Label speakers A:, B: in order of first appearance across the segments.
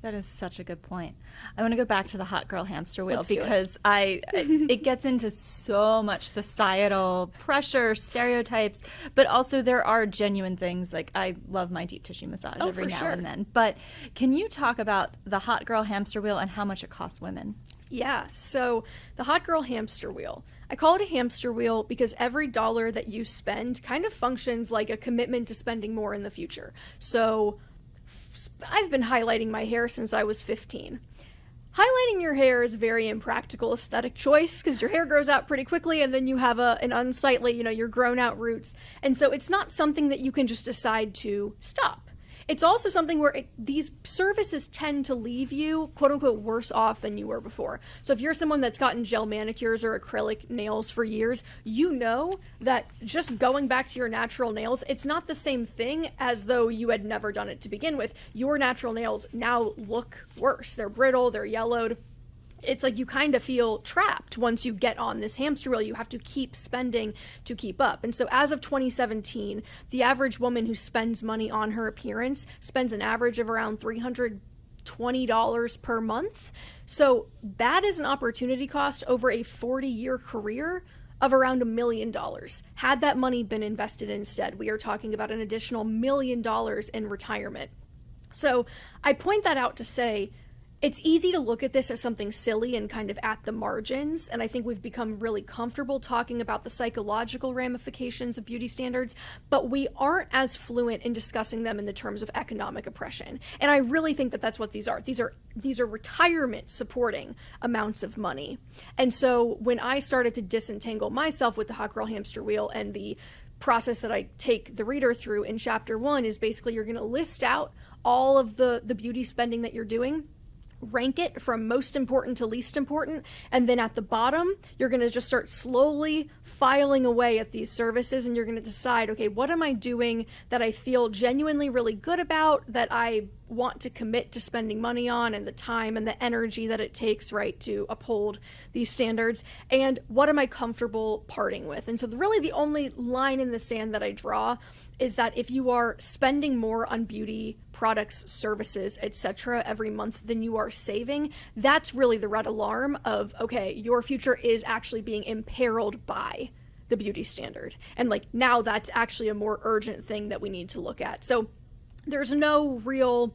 A: That is such a good point. I want to go back to the hot girl hamster wheel
B: Let's do it.
A: because it gets into so much societal pressure, stereotypes, but also there are genuine things. Like, I love my deep tissue massage every
B: for
A: now
B: sure.
A: and then. But can you talk about the hot girl hamster wheel and how much it costs women?
B: Yeah, so the hot girl hamster wheel. I call it a hamster wheel because every dollar that you spend kind of functions like a commitment to spending more in the future. So I've been highlighting my hair since I was 15. Highlighting your hair is a very impractical aesthetic choice because your hair grows out pretty quickly and then you have an unsightly, your grown out roots. And so it's not something that you can just decide to stop. It's also something where these services tend to leave you, quote unquote, worse off than you were before. So if you're someone that's gotten gel manicures or acrylic nails for years, you know that just going back to your natural nails, it's not the same thing as though you had never done it to begin with. Your natural nails now look worse. They're brittle, they're yellowed. It's like you kind of feel trapped once you get on this hamster wheel. You have to keep spending to keep up. And so as of 2017, the average woman who spends money on her appearance spends an average of around $320 per month. So that is an opportunity cost over a 40-year career of around $1 million. Had that money been invested instead, we are talking about an additional $1 million in retirement. So I point that out to say, it's easy to look at this as something silly and kind of at the margins, and I think we've become really comfortable talking about the psychological ramifications of beauty standards, but we aren't as fluent in discussing them in the terms of economic oppression. And I really think that that's what these are. These are retirement supporting amounts of money. And so when I started to disentangle myself with the hot girl hamster wheel, and the process that I take the reader through in chapter 1 is basically you're going to list out all of the beauty spending that you're doing, rank it from most important to least important, and then at the bottom you're going to just start slowly filing away at these services, and you're going to decide, okay, what am I doing that I feel genuinely really good about, that I want to commit to spending money on, and the time and the energy that it takes, right, to uphold these standards, and what am I comfortable parting with. And so really the only line in the sand that I draw is that if you are spending more on beauty products, services, etc. every month than you are saving, that's really the red alarm of, okay, your future is actually being imperiled by the beauty standard. And like, now that's actually a more urgent thing that we need to look at. So there's no real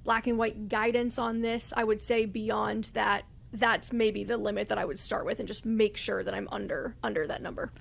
B: black and white guidance on this. I would say beyond that, that's maybe the limit that I would start with, and just make sure that I'm under that number.